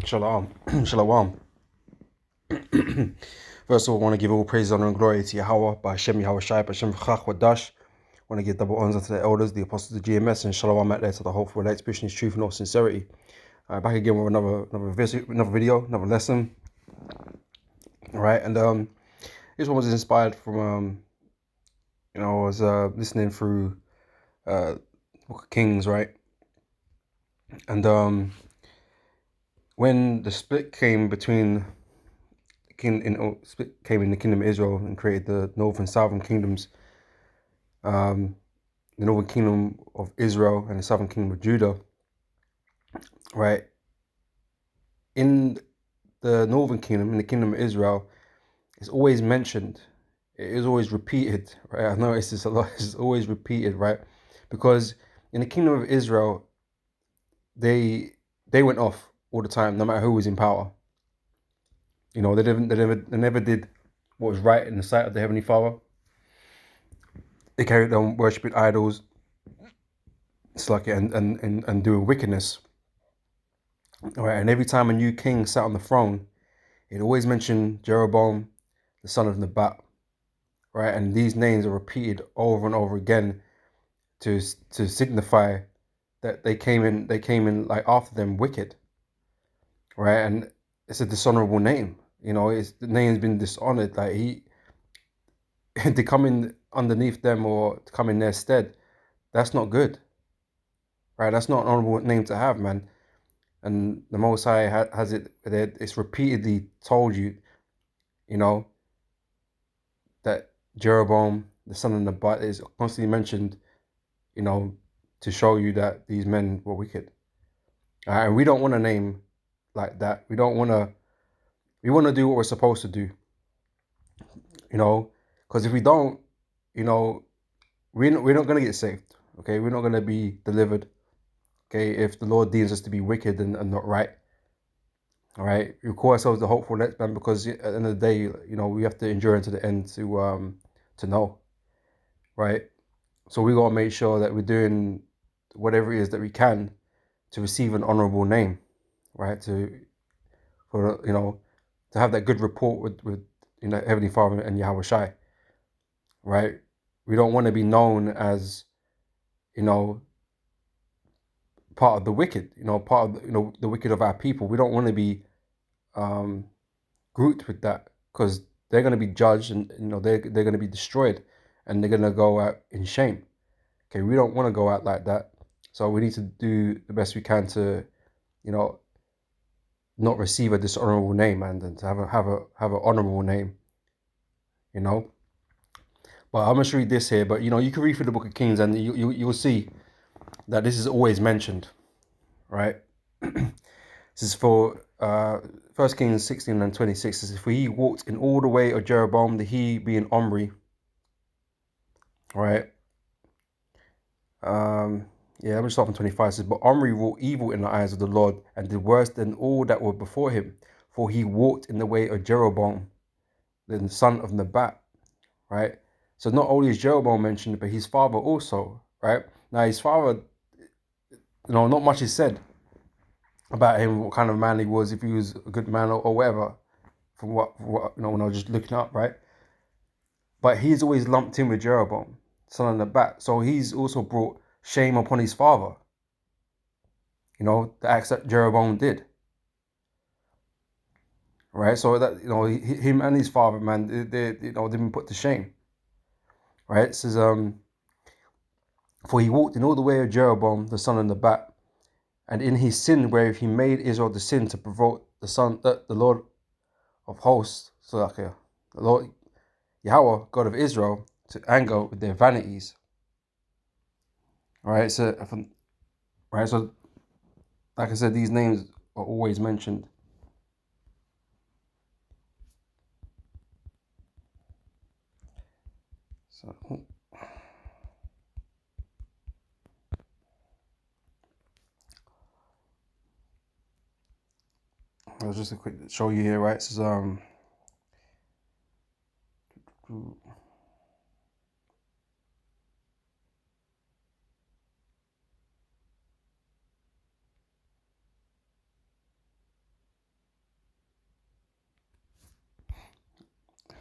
Shalom. Shalom. First of all, I want to give all praise, honor, and glory to Yahweh, by Hashem, Yahweh Shai, by Hashem, Chach, Wadash. I want to give double honors to the elders, the apostles of the GMS, and Shalom out there to the hopeful, elect, pushing his truth and all sincerity. Back again with another video, another lesson. All right, and this one was inspired from, I was listening through Book of Kings, right? And when the split came between split came in the kingdom of Israel and created the northern and southern kingdoms. The northern kingdom of Israel and the southern kingdom of Judah. Right. In the northern kingdom, in the kingdom of Israel, it's always mentioned. It is always repeated. Right. I noticed this a lot. It's always repeated. Right. Because in the kingdom of Israel, they went off all the time, no matter who was in power. You know, they never did what was right in the sight of the Heavenly Father. They carried on worshipping idols, and doing wickedness. All right, and every time a new king sat on the throne, it always mentioned Jeroboam, the son of Nebat. Right, and these names are repeated over and over again to signify that they came in like after them wicked. Right, and it's a dishonorable name. You know, the name's been dishonored. Like to come in underneath them or to come in their stead, that's not good. Right, that's not an honorable name to have, man. And the Most High has it. It's repeatedly told you, you know, that Jeroboam, the son of Nebat, is constantly mentioned, you know, to show you that these men were wicked. And we don't want a name like that. We don't want to. We want to do what we're supposed to do, you know, because if we don't, you know, we're not going to get saved. Okay, we're not going to be delivered. Okay, if the Lord deems us to be wicked and not right. All right, we call ourselves the hopeful next man because at the end of the day, you know, we have to endure into the end to know, right? So we gotta make sure that we're doing whatever it is that we can to receive an honorable name, right? For to have that good report with Heavenly Father and Yahweh Shai, right? We don't want to be known as, you know, part of the wicked, part of the wicked of our people. We don't want to be grouped with that because they're going to be judged and they're going to be destroyed and they're going to go out in shame. Okay, we don't want to go out like that, so we need to do the best we can to not receive a dishonorable name and to have an honorable name. But I'm going to read this here, but you can read through the Book of Kings and you'll see that this is always mentioned, right? This is for 1 Kings 16 and 26. It says, for he walked in all the way of Jeroboam, the he being Omri. Right. Yeah, let me start from 25. It says, but Omri wrought evil in the eyes of the Lord and did worse than all that were before him. For he walked in the way of Jeroboam, the son of Nebat. Right. So not only is Jeroboam mentioned, but his father also. Right. Now his father, not much is said about him, what kind of man he was, if he was a good man or whatever, from what when I was just looking up, right? But he's always lumped in with Jeroboam, son of Nebat. So he's also brought shame upon his father. The acts that Jeroboam did. Right? So that, him and his father, man, they've been put to shame. Right? It says, for he walked in all the way of Jeroboam, the son of Nebat, and in his sin where he made Israel to sin to provoke the Lord of hosts, the Lord Yahweh, God of Israel, to anger with their vanities. Right? So like I said, these names are always mentioned. So it was just a quick show you here, right? It says,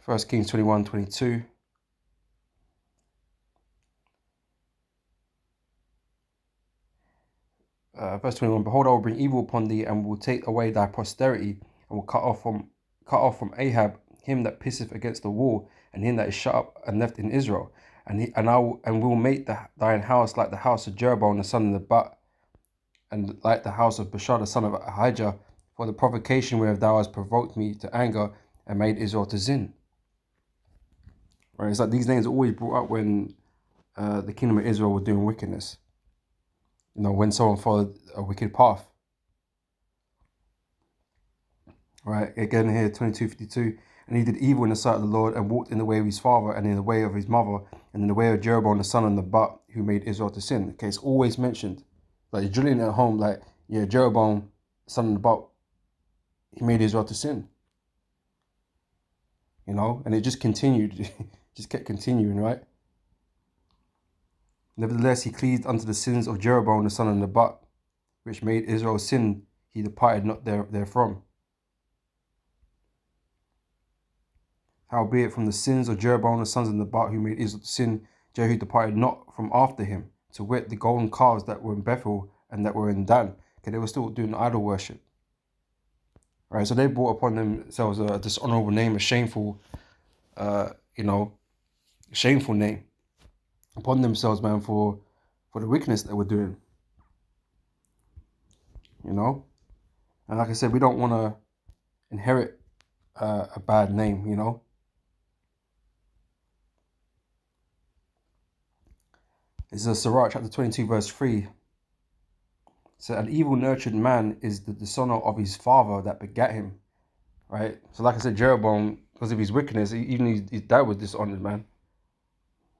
1 Kings 21:22. Verse 21, behold, I will bring evil upon thee, and will take away thy posterity, and will cut off from Ahab him that pisseth against the wall, and him that is shut up and left in Israel. And will make thine house like the house of Jeroboam the son of Nebat, and like the house of Baasha the son of Ahijah, for the provocation whereof thou hast provoked me to anger, and made Israel to sin. Right? It's like these names are always brought up when the kingdom of Israel were doing wickedness. When someone followed a wicked path. Right, again here, 22:52. And he did evil in the sight of the Lord, and walked in the way of his father, and in the way of his mother, and in the way of Jeroboam the son of Nebat, who made Israel to sin. Okay, it's always mentioned. Like, you're drilling at home, like, yeah, Jeroboam, son of Nebat, he made Israel to sin. And it just continued. Just kept continuing, right? Nevertheless, he cleaved unto the sins of Jeroboam the son of Nebat, which made Israel sin. He departed not therefrom. Howbeit from the sins of Jeroboam the sons of Nebat, who made Israel to sin, Jehu departed not from after him, to wit, the golden calves that were in Bethel and that were in Dan. Okay, they were still doing idol worship. Right, so they brought upon themselves a dishonorable name, a shameful, shameful name upon themselves, man, for the wickedness that we're doing. And like I said, we don't want to inherit a bad name. This is Sirach chapter 22 verse 3. So an evil nurtured man is the dishonor of his father that begat him. Right? So like I said, Jeroboam, because of his wickedness, even his dad was dishonored, man.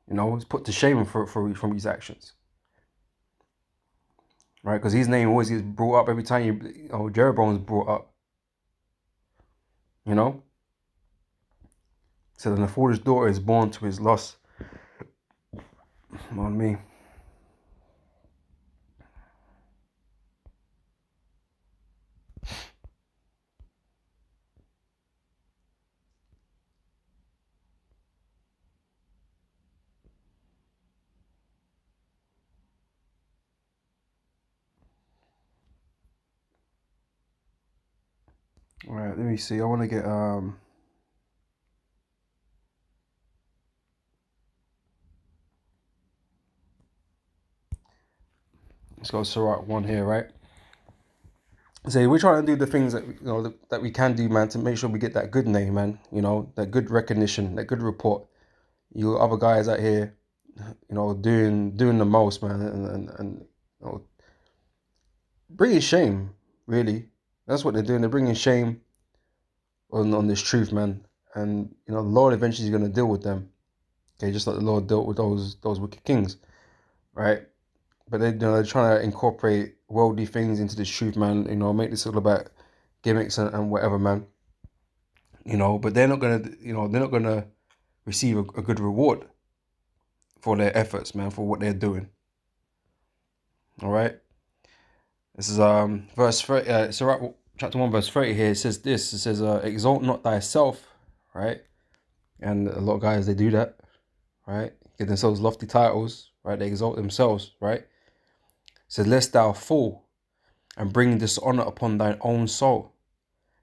He's put to shame from his actions. Right? Because his name always gets brought up every time Jeroboam is brought up. So then the foolish daughter is born to his loss. On me. All right, let me see. I want to get let's go Sirach 1 here, right? So we're trying to do the things that that we can do, man, to make sure we get that good name, man. That good recognition, that good report. You other guys out here, doing the most, man, and bringing shame. Really, that's what they're doing. They're bringing shame on this truth, man. And the Lord eventually is going to deal with them. Okay, just like the Lord dealt with those wicked kings, right? But they're trying to incorporate worldly things into this truth, man. Make this all about gimmicks and whatever, man. But they're not gonna receive a good reward for their efforts, man, for what they're doing. All right. This is verse 30, Sirach chapter 1 verse 30 here. It says this. It says, exalt not thyself, right? And a lot of guys, they do that, right? Give themselves lofty titles, right? They exalt themselves, right? It says, lest thou fall and bring dishonor upon thine own soul.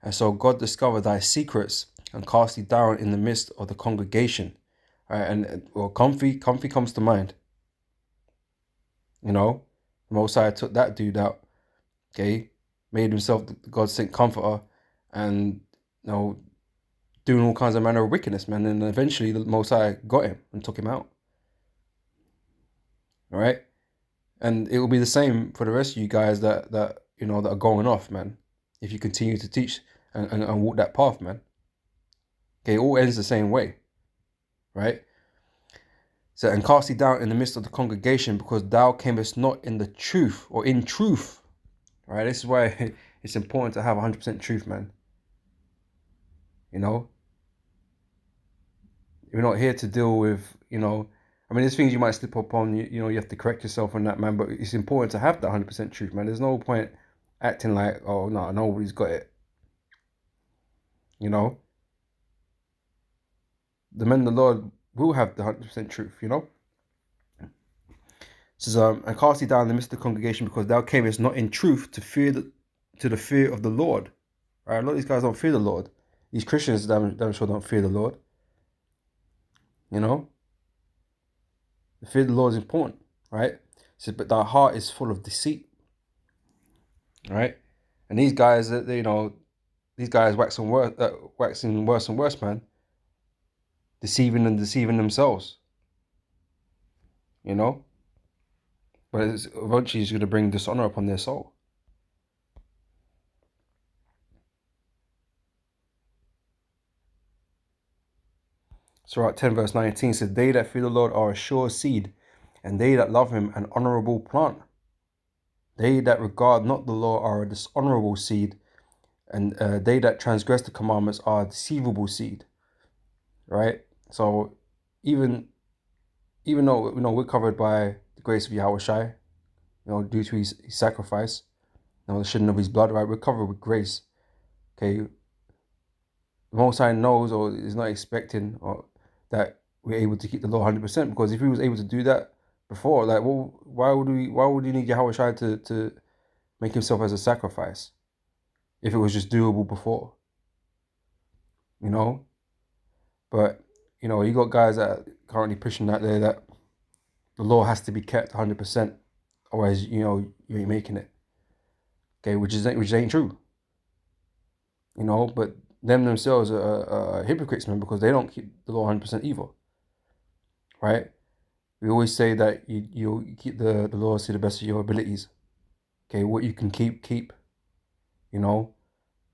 And so God discover thy secrets and cast thee down in the midst of the congregation. Right? And comfy comes to mind. Mosiah took that dude out. Okay, made himself the God sent comforter, and doing all kinds of manner of wickedness, man. And eventually the Mosiah got him and took him out. All right, and it will be the same for the rest of you guys that are going off, man. If you continue to teach and walk that path, man. Okay, it all ends the same way, right? So, and cast thee down in the midst of the congregation, because thou camest not in the truth, or in truth. Right? This is why it's important to have 100% truth, man. We're not here to deal with, there's things you might slip up on, you have to correct yourself on that, man, but it's important to have that 100% truth, man. There's no point acting like, oh, no, nobody's got it. the men of the Lord will have the 100% truth, you know. It says, and cast thee down in the midst of the congregation, because thou camest not in truth to the fear of the Lord. Right? A lot of these guys don't fear the Lord. These Christians, damn sure don't fear the Lord. You know, the fear of the Lord is important, right? It says, but thy heart is full of deceit, right? And these guys, these guys waxing worse and worse, man, deceiving and deceiving themselves, you know. But eventually, it's going to bring dishonor upon their soul. Sirach 10 verse 19 says, they that fear the Lord are a sure seed, and they that love him an honorable plant. They that regard not the law are a dishonorable seed, and they that transgress the commandments are a deceivable seed. Right? So even though we're covered by the grace of Yahweh Shai, due to his sacrifice, the shedding of his blood, right? We're covered with grace. Okay, the Most High knows or is not expecting that we're able to keep the law 100%, because if he was able to do that before, like, well, why would he need Yahweh Shai to make himself as a sacrifice if it was just doable before? You know, but you got guys that are currently pushing that there that the law has to be kept 100%, otherwise you ain't making it. Okay, which ain't true. But them themselves are hypocrites, man, because they don't keep the law 100% either, right? We always say that you keep the laws to the best of your abilities. Okay, what you can keep,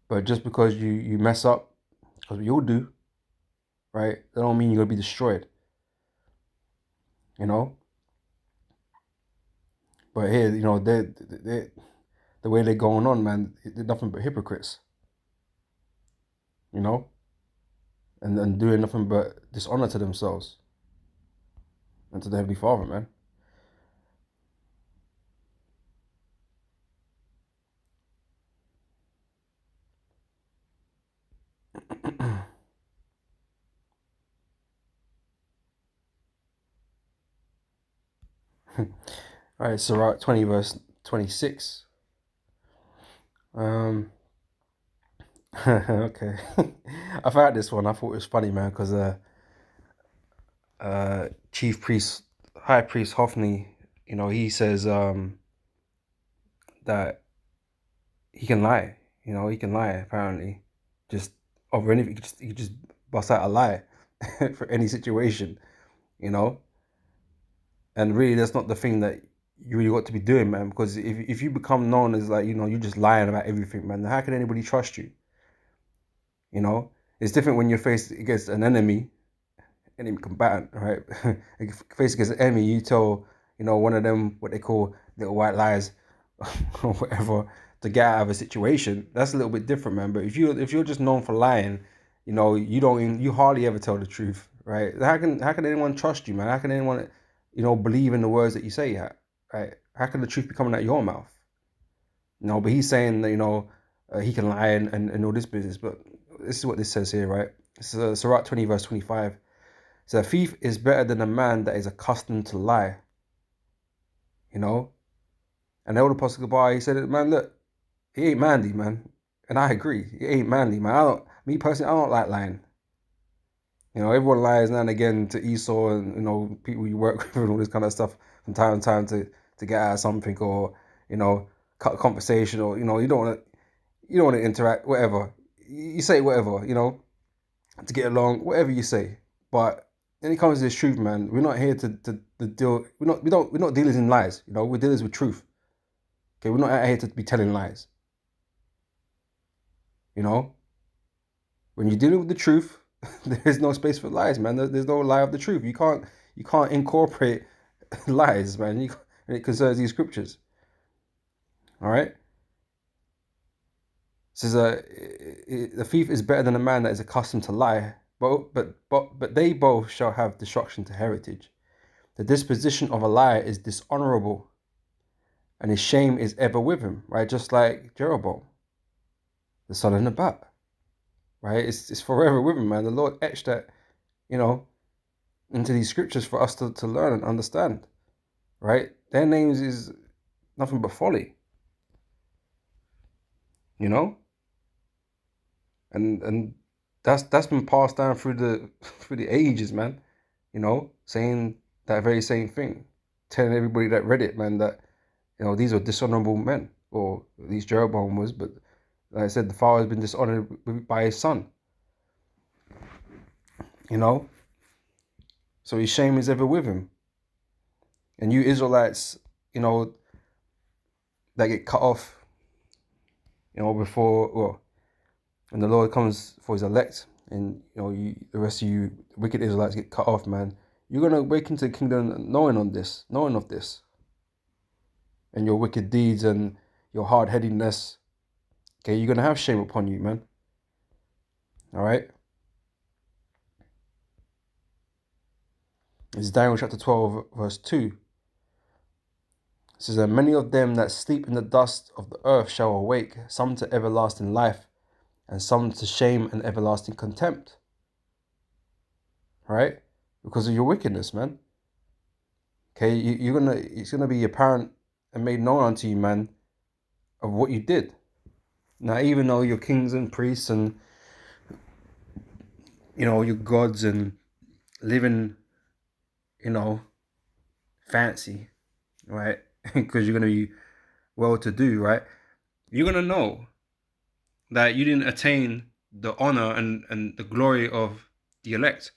but just because you mess up, because we all do, right? That don't mean you're gonna be destroyed, you know. But here, they the way they're going on, man, they're nothing but hypocrites, you know, and doing nothing but dishonor to themselves and to the Heavenly Father, man. All right, Sirach 20 verse 26. Okay. I found this one. I thought it was funny, man, because Chief Priest, High Priest Hophni, he says that he can lie. He can lie apparently, just over anything. He could just bust out a lie for any situation, you know. And really, that's not the thing that you really got to be doing, man. Because if you become known as, like, you're just lying about everything, man, how can anybody trust you? It's different when you're faced against an enemy combatant, right? Faced against an enemy, you tell, one of them what they call little white lies or whatever to get out of a situation. That's a little bit different, man. But if you're just known for lying, you hardly ever tell the truth, right? How can anyone trust you, man? How can anyone believe in the words that you say, right? How can the truth be coming out your mouth? But he's saying that he can lie and all this business. But this is what this says here, right? It's Sirach 20 verse 25. So a thief is better than a man that is accustomed to lie. And the old Apostle Gabar, he said, man, look, he ain't manly, man. And I agree, he ain't manly, man. Me personally, I don't like lying. Everyone lies now and again to Esau and people you work with and all this kind of stuff from time to time to get out of something, or cut a conversation, or you don't want to interact, whatever. You say whatever, to get along, whatever you say. But when it comes to this truth, man, we're not here to deal. We're not dealers in lies. We're dealers with truth. Okay, we're not out here to be telling lies. When you're dealing with the truth, there's no space for lies, man. There's no lie of the truth. You can't incorporate lies, man. When it concerns these scriptures. All right. It says, the thief is better than a man that is accustomed to lie, but they both shall have destruction to heritage. The disposition of a liar is dishonorable, and his shame is ever with him, right? Just like Jeroboam, the son of Nebat, right? It's forever with him, man. The Lord etched that you know, into these scriptures for us to learn and understand, right? Their names is nothing but folly, you know? And that's been passed down through the through the ages, man. You know, saying that very same thing, telling everybody that read it, man, that these are dishonorable men, or at least Jeroboam was. But like I said, the father has been dishonored by his son. You know, so his shame is ever with him. And you Israelites, that get cut off, before, well, when the Lord comes for his elect, and the rest of you wicked Israelites get cut off, man, you're gonna wake into the kingdom knowing of this, and your wicked deeds and your hard-headedness. Okay, you're gonna have shame upon you, man. All right. It's Daniel chapter 12, verse 2. It says, "And many of them that sleep in the dust of the earth shall awake, some to everlasting life, and some to shame and everlasting contempt." Right? Because of your wickedness, man. Okay, it's gonna be apparent and made known unto you, man, of what you did. Now, even though you're kings and priests and you're gods and living, fancy, right? Because you're gonna be well-to-do, right? You're gonna know that you didn't attain the honor and the glory of the elect,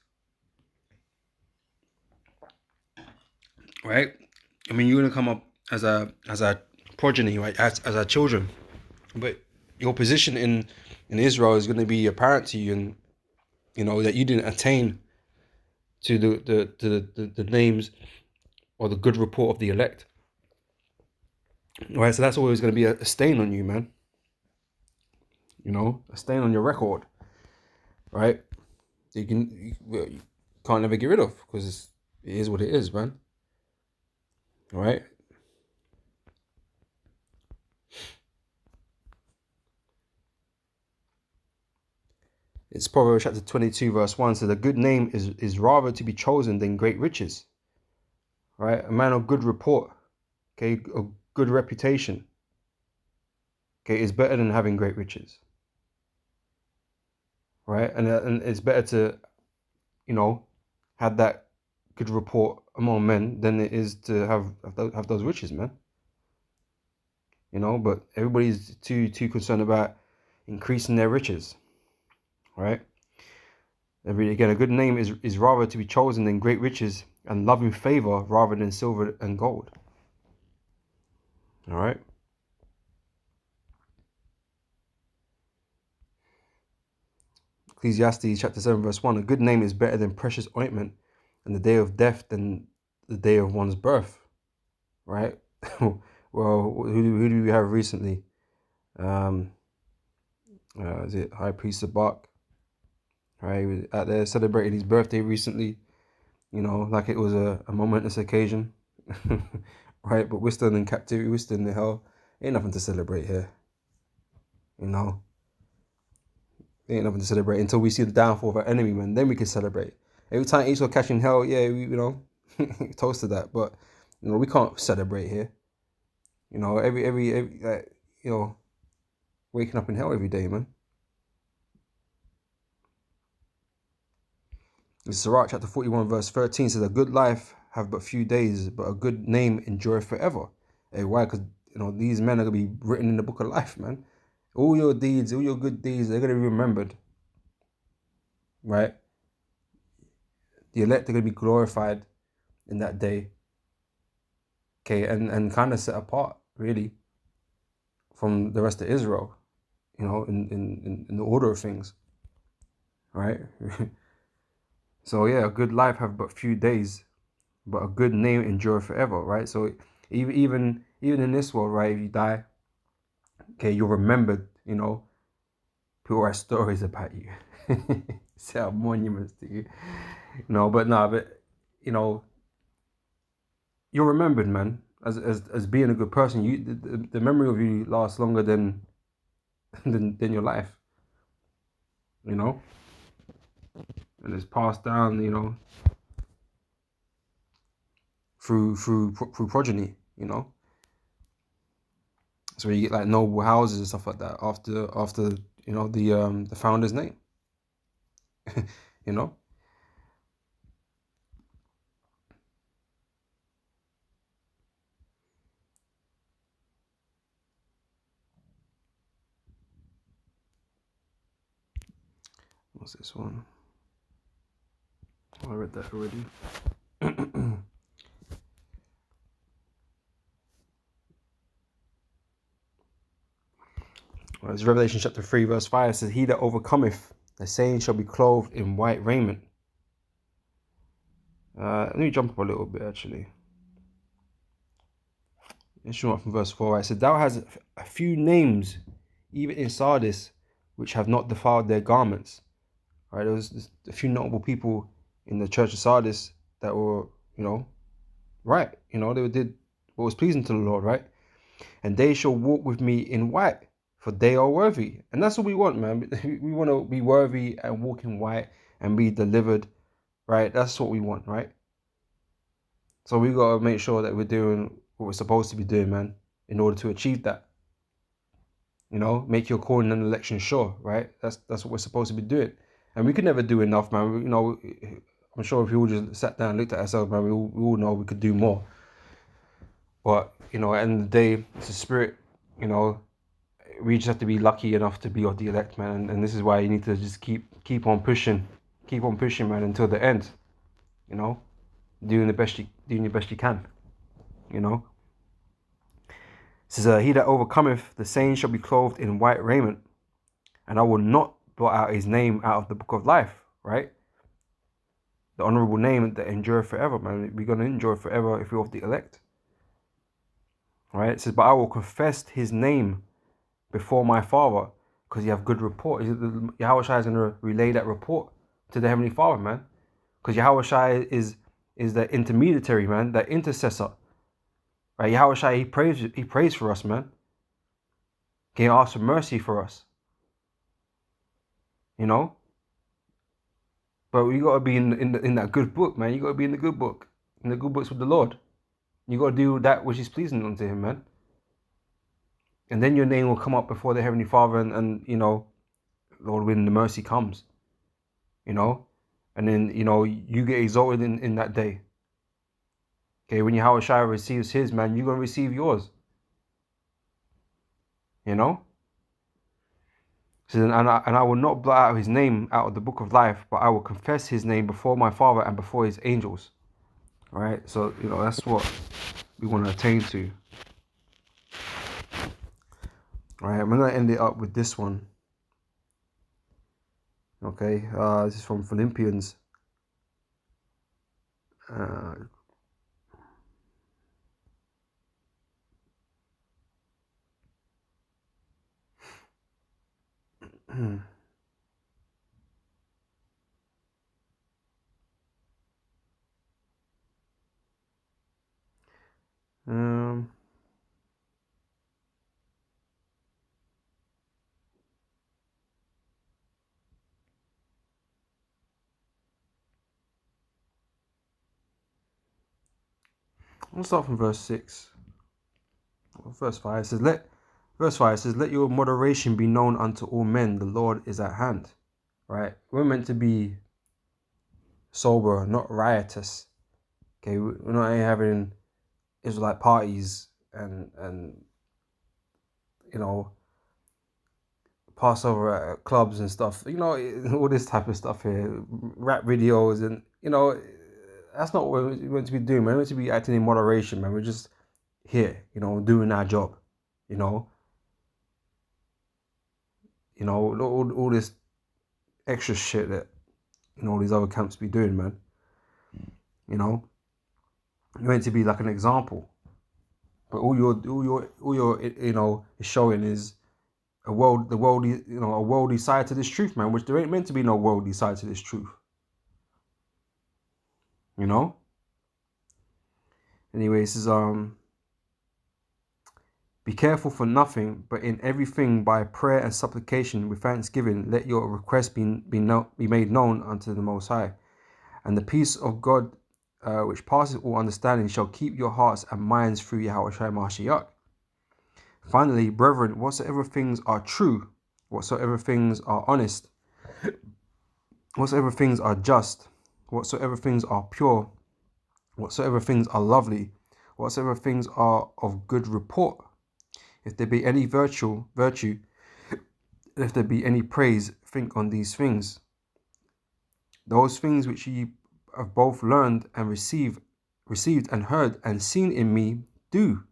right? I mean, you're gonna come up as a progeny, right? As our children, but your position in Israel is gonna be apparent to you, and that you didn't attain to the names or the good report of the elect, right? So that's always gonna be a stain on you, man. A stain on your record, right? You can't never get rid of, because it is what it is, man. All right. It's Proverbs chapter 22, verse 1. So the good name is rather to be chosen than great riches. Right? A man of good report, okay, a good reputation, okay, is better than having great riches. Right? And it's better to, have that good report among men than it is to have those riches, man. But everybody's too concerned about increasing their riches. Right? Again, a good name is rather to be chosen than great riches, and loving favor rather than silver and gold. All right. Ecclesiastes chapter 7, verse 1. A good name is better than precious ointment, and the day of death than the day of one's birth. Right? Well, who do we have recently? Is it High Priest Sabak? Right? He was out there celebrating his birthday recently, like it was a momentous occasion. Right? But we're still in captivity, we're still in the hell. Ain't nothing to celebrate here. Ain't nothing to celebrate until we see the downfall of our enemy, man. Then we can celebrate. Every time Esau catching hell, yeah, toast to that. But we can't celebrate here. Every waking up in hell every day, man. In Sirach chapter 41, verse 13 says, "A good life have but few days, but a good name endureth forever." Hey, why? Because these men are gonna be written in the book of life, man. All your deeds, all your good deeds, they're gonna be remembered, right? The elect are gonna be glorified in that day, okay, and kind of set apart, really, from the rest of Israel, in the order of things, right? So yeah, a good life have but few days, but a good name endure forever, right? So even in this world, right, if you die, okay, you're remembered. People write stories about you, set up monuments to you. But you're remembered, man, as being a good person. The memory of you lasts longer than than your life. You know. and it's passed down, you know, through progeny, you know. So you get like noble houses and stuff like that after you know the founder's name, you know. What's this one? Oh, I read that already. Well, it's Revelation chapter 3, verse 5. It says, "He that overcometh, the same shall be clothed in white raiment." Let me jump up a little bit actually. Let's jump up from verse 4. Right? It said, "Thou hast a few names, even in Sardis, which have not defiled their garments." Right? There was a few notable people in the church of Sardis that were, you know, right. You know, they did what was pleasing to the Lord, right? "And they shall walk with me in white, for they are worthy." And that's what we want, man. We want to be worthy and walk in white and be delivered, right? That's what we want, right? So we got to make sure that we're doing what we're supposed to be doing, man, in order to achieve that. You know, make your calling and election sure, right? That's what we're supposed to be doing. And we could never do enough, man. You know, I'm sure if we all just sat down and looked at ourselves, man, we all know we could do more. But, you know, at the end of the day, it's a spirit, you know, we just have to be lucky enough to be of the elect, man. And this is why you need to just keep on pushing, man, until the end. You know, doing your best you can. You know, it says, "He that overcometh, the same shall be clothed in white raiment, and I will not blot out his name out of the book of life." Right, the honorable name that endure forever, man. We're gonna enjoy forever if we're of the elect. Right, it says, "But I will confess his name before my Father, because you have good report." Yahweh Shai is going to relay that report to the Heavenly Father, man. Because Yahweh Shai is the intermediary, man, the intercessor. Right? Yahweh Shai, he prays for us, man. He asks for mercy for us. You know? But you gotta be in that good book, man. You gotta be in the good book. In the good books with the Lord. You gotta do that which is pleasing unto him, man. And then your name will come up before the Heavenly Father, and you know, Lord, when the mercy comes. You know? And then, you know, you get exalted in that day. Okay, when Yahweh Shai receives his, man, you're going to receive yours. You know? So, and I will not blot out his name out of the book of life, but I will confess his name before my Father and before his angels. All right? So, you know, that's what we want to attain to. All right, I'm going to end it up with this one. Okay, this is from Philippians. um, I'll start from verse 6. Verse 5 says, "Let your moderation be known unto all men, the Lord is at hand." Right? We're meant to be sober, not riotous. Okay, we're not having Israelite parties and you know, Passover at clubs and stuff. You know, all this type of stuff here, rap videos, and you know, that's not what we're meant to be doing. We're meant to be acting in moderation, man. We're just here, you know, doing our job. You know, all this extra shit that all these other camps be doing, man. You know, you're meant to be like an example, but all your you know showing is a worldly side to this truth, man. Which there ain't meant to be no worldly side to this truth. You know. Anyway, this is Be careful for nothing, but in everything by prayer and supplication with thanksgiving, let your requests be made known unto the Most High. And the peace of God, which passes all understanding, shall keep your hearts and minds through Yahweh Shai Mashiach. Finally, brethren, whatsoever things are true, whatsoever things are honest, whatsoever things are just, whatsoever things are pure, whatsoever things are lovely, whatsoever things are of good report, if there be any virtue, if there be any praise, think on these things. Those things which ye have both learned and received and heard and seen in me, do.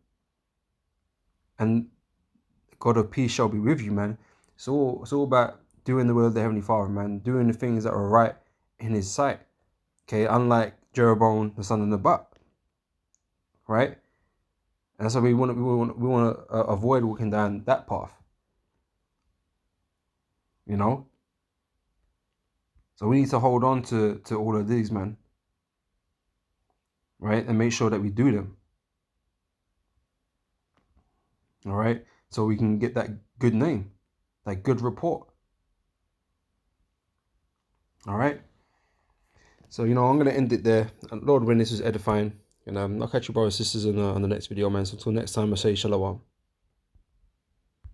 And God of peace shall be with you, man. It's all about doing the will of the Heavenly Father, man. Doing the things that are right in His sight. Okay, unlike Jeroboam, the son of Nebat, right? And that's why we want to avoid walking down that path. You know. So we need to hold on to all of these, man. Right, and make sure that we do them. All right, so we can get that good name, that good report. All right. So, I'm going to end it there. Lord, when this is edifying. And I'll catch you brothers and sisters on the next video, man. So until next time, I say shalom.